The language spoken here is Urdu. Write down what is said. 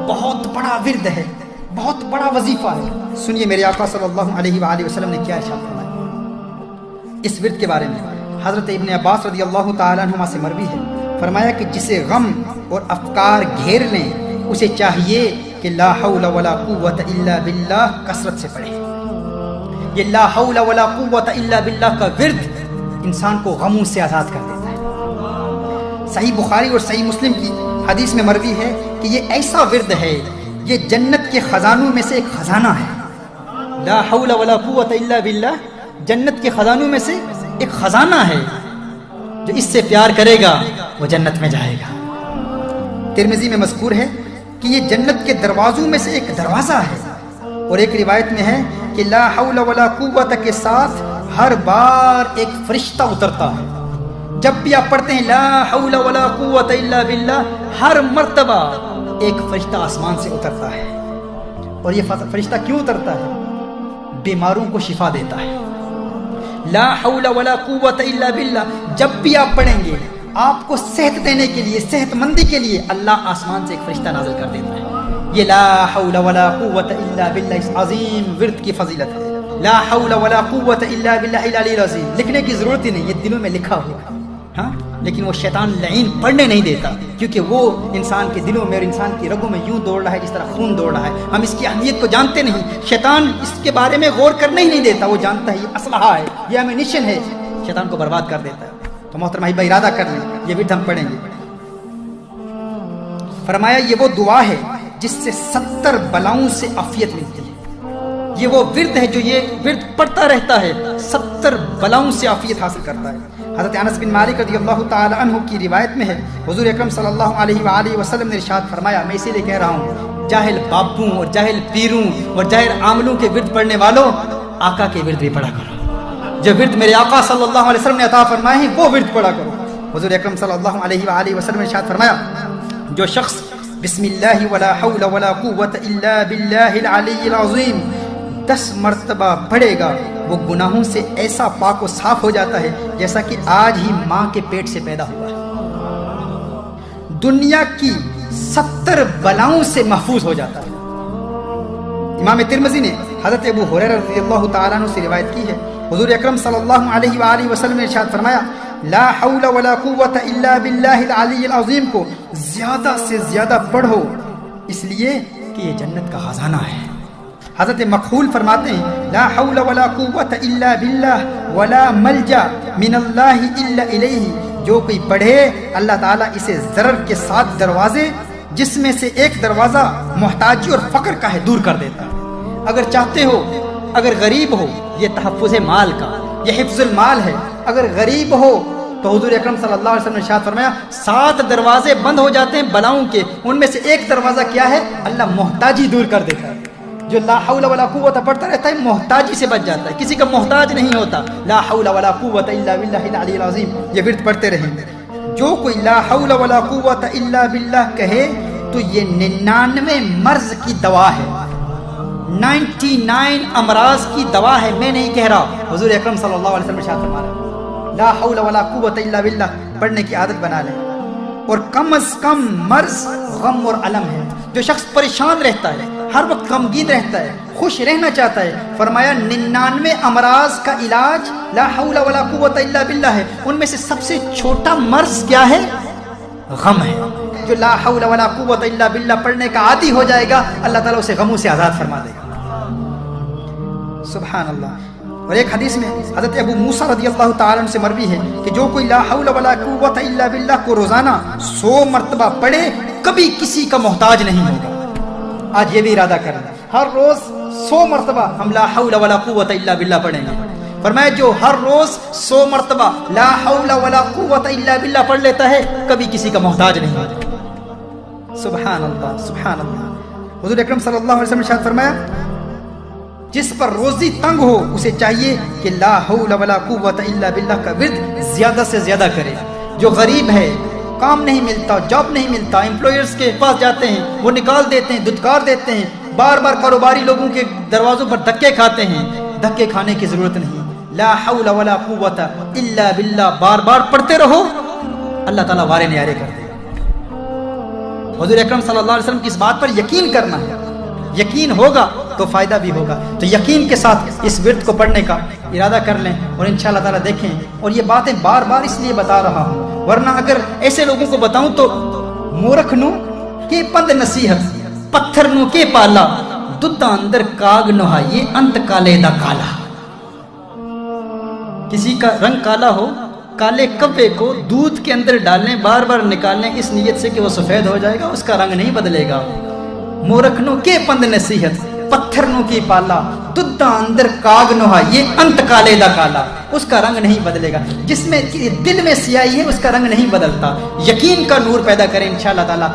بہت بڑا ورد ہے، بہت بڑا وظیفہ ہے۔ سنیے میرے آقا صلی اللہ علیہ وآلہ وسلم نے کیا ارشاد فرمایا اس ورد کے بارے میں۔ حضرت ابن عباس رضی اللہ تعالیٰ عنہما سے مروی ہے، فرمایا کہ جسے غم اور افکار گھیر لیں اسے چاہیے کہ لا حول ولا قوت الا باللہ کثرت سے پڑھے۔ یہ لا حول ولا قوت الا باللہ کا ورد انسان کو غموں سے آزاد کر دیتا ہے۔ صحیح بخاری اور صحیح مسلم کی حدیث میں مروی ہے کہ یہ ایسا ورد ہے، یہ جنت کے خزانوں میں سے ایک خزانہ ہے۔ لا حول ولا قوت الا باللہ جنت کے خزانوں میں سے ایک خزانہ ہے، جو اس سے پیار کرے گا وہ جنت میں جائے گا۔ ترمذی میں مذکور ہے کہ یہ جنت کے دروازوں میں سے ایک دروازہ ہے، اور ایک روایت میں ہے کہ لا حول ولا قوت کے ساتھ ہر بار ایک فرشتہ اترتا ہے۔ جب بھی آپ پڑھتے ہیں لا حول ولا قوت الا باللہ، ہر مرتبہ ایک فرشتہ آسمان سے اترتا ہے۔ اور یہ فرشتہ کیوں اترتا ہے؟ بیماروں کو شفا دیتا ہے۔ لا حول ولا قوت الا باللہ جب بھی آپ پڑھیں گے، آپ کو صحت دینے کے لیے، صحت مندی کے لیے اللہ آسمان سے ایک فرشتہ نازل کر دیتا ہے۔ یہ لا حول ولا قوت الا باللہ اس عظیم ورد کی فضیلت ہے۔ لا حول ولا قوت الا باللہ العلی العظیم لکھنے کی ضرورت ہی نہیں، یہ دلوں میں لکھا ہوا ہے، ہاں، لیکن وہ شیطان لعین پڑھنے نہیں دیتا، کیونکہ وہ انسان کے دلوں میں اور انسان کی رگوں میں یوں دوڑ رہا ہے جس طرح خون دوڑ رہا ہے۔ ہم اس کی اہمیت کو جانتے نہیں، شیطان اس کے بارے میں غور کرنے ہی نہیں دیتا، وہ جانتا ہے یہ اسلحہ ہے، یہ ایمونیشن ہے، شیطان کو برباد کر دیتا ہے۔ تو محترم احبہ ارادہ کر لیں، یہ ورد ہم پڑھیں گے۔ فرمایا یہ وہ دعا ہے جس سے 70 بلاؤں سے عافیت ملتی ہے۔ یہ وہ ورد ہے جو یہ ورد پڑھتا رہتا ہے، 70 بلاؤں سے عافیت حاصل کرتا ہے۔ حضرت انس بن مالک رضی اللہ تعالی عنہ کی روایت میں ہے، حضور اکرم صلی اللہ علیہ وآلہ وسلم نے ارشاد فرمایا، میں اسی لیے کہہ رہا ہوں جاہل بابوں اور جاہل پیروں اور جاہل عاملوں کے ورد پڑھنے والوں، آقا کے ورد بھی پڑھا کرو۔ جو ورد میرے آقا صلی اللہ علیہ وسلم نے عطا فرمائے ہیں وہ ورد پڑھا کرو۔ حضور اکرم صلی اللہ علیہ وآلہ وسلم نے ارشاد فرمایا، جو شخص بسم اللہ ولا حول ولا قوت الا باللہ العلی العظیم 10 مرتبہ پڑھے گا، وہ گناہوں سے ایسا پاک و صاف ہو جاتا ہے جیسا کہ آج ہی ماں کے پیٹ سے پیدا ہوا ہے۔ دنیا کی 70 بلاؤں سے محفوظ ہو جاتا ہے۔ امام ترمذی نے حضرت ابو ہریرہ رضی اللہ تعالیٰ عنہ سے روایت کی ہے، حضور اکرم صلی اللہ علیہ وآلہ وسلم نے ارشاد فرمایا، لا حول ولا قوت الا باللہ العلی العظیم کو زیادہ سے زیادہ پڑھو، اس لیے کہ یہ جنت کا خزانہ ہے۔ حضرت مقبول فرماتے ہیں، لا حول ولا قوت الا باللہ ولا ملجا من اللہ الا الیہ، جو کوئی پڑھے اللہ تعالیٰ اسے ضرر کے 7 دروازے جس میں سے ایک دروازہ محتاجی اور فقر کا ہے دور کر دیتا ہے۔ اگر چاہتے ہو، اگر غریب ہو، یہ تحفظ مال کا، یہ حفظ المال ہے۔ اگر غریب ہو تو حضور اکرم صلی اللہ علیہ وسلم نے ارشاد فرمایا 7 دروازے بند ہو جاتے ہیں بلاؤں کے، ان میں سے ایک دروازہ کیا ہے؟ اللہ محتاجی دور کر دیتا ہے۔ جو لا حول ولا قوت پڑھتا رہتا ہے محتاجی سے بچ جاتا ہے، کسی کا محتاج نہیں ہوتا۔ لا حول ولا قوت الا باللہ العلی العظیم یہ ورد پڑھتے رہیں۔ جو کوئی لا حول ولا قوت الا باللہ کہے تو یہ 99 مرض کی دوا ہے، 99 امراض کی دوا ہے، میں نہیں کہہ رہا، حضور اکرم صلی اللہ علیہ وسلم ارشاد فرما رہے ہیں۔ لا حول ولا قوت الا باللہ پڑھنے کی عادت بنا لیں، اور کم از کم مرض غم اور الم ہے۔ جو شخص پریشان رہتا ہے، ہر وقت غمگین رہتا ہے، خوش رہنا چاہتا ہے، فرمایا 99 امراض کا علاج لا حول ولا قوت الا باللہ ہے۔ ان میں سے سب سے چھوٹا مرض کیا ہے؟ غم ہے۔ جو لا حول ولا قوت الا باللہ پڑھنے کا عادی ہو جائے گا، اللہ تعالیٰ اسے غموں سے آزاد فرما دے گا۔ سبحان اللہ۔ اور ایک حدیث میں حضرت ابو موسیٰ رضی اللہ تعالیٰ عنہ سے مروی ہے کہ جو کوئی لا حول ولا قوت الا باللہ کو روزانہ 100 مرتبہ پڑھے کبھی کسی کا محتاج نہیں ہوگا۔ آج یہ بھی ارادہ کریں، ہر روز 100 مرتبہ ہم لا حول ولا قوت الا باللہ پڑھیں گے۔ فرمایا جو ہر روز 100 مرتبہ لا حول ولا قوت الا باللہ پڑھ لیتا ہے کبھی کسی کا محتاج نہیں ہوتا۔ سبحان اللہ، سبحان اللہ۔ حضور اکرم صلی اللہ علیہ وسلم نے ارشاد فرمایا، جس پر روزی تنگ ہو اسے چاہیے کہ لا حول ولا قوت الا باللہ کا ورد زیادہ سے زیادہ کرے۔ جو غریب ہے، کام نہیں ملتا، جاب نہیں ملتا، امپلائرز کے پاس جاتے ہیں، وہ نکال دیتے ہیں، دھتکار دیتے ہیں، بار بار کاروباری لوگوں کے دروازوں پر دھکے کھاتے ہیں، دھکے کھانے کی ضرورت نہیں۔ لا حول ولا قوت الا باللہ بار بار پڑھتے رہو، اللہ تعالیٰ وارے نیارے کر دے گا۔ حضور اکرم صلی اللہ علیہ وسلم کی اس بات پر یقین کرنا ہے. یقین ہوگا تو فائدہ بھی ہوگا. تو یقین کے ساتھ اس ورد کو پڑھنے کا ارادہ کر لیں اور انشاءاللہ تعالیٰ دیکھیں. اور یہ باتیں بار بار اس لیے بتا رہا ہوں، ورنہ اگر ایسے لوگوں کو بتاؤں تو مورکھ نو کے پند نصیحت، پتھر نو کے پالا، دودھا اندر کاغ نوہا، یہ انت کالے دا کالا. کسی کا رنگ کالا ہو، کالے کبے کو دودھ کے اندر ڈالیں، بار بار نکالیں اس نیت سے کہ وہ سفید ہو جائے گا، اس کا رنگ نہیں بدلے گا. مورکھ نو کے پند نصیحت، پتھر نو کی پالا، دودھا اندر کاغ نوہا، یہ انت کالے دا کالا. اس کا رنگ نہیں بدلے گا. جس میں دل میں سیاہی ہے اس کا رنگ نہیں بدلتا. یقین کا نور پیدا کریں انشاءاللہ تعالی.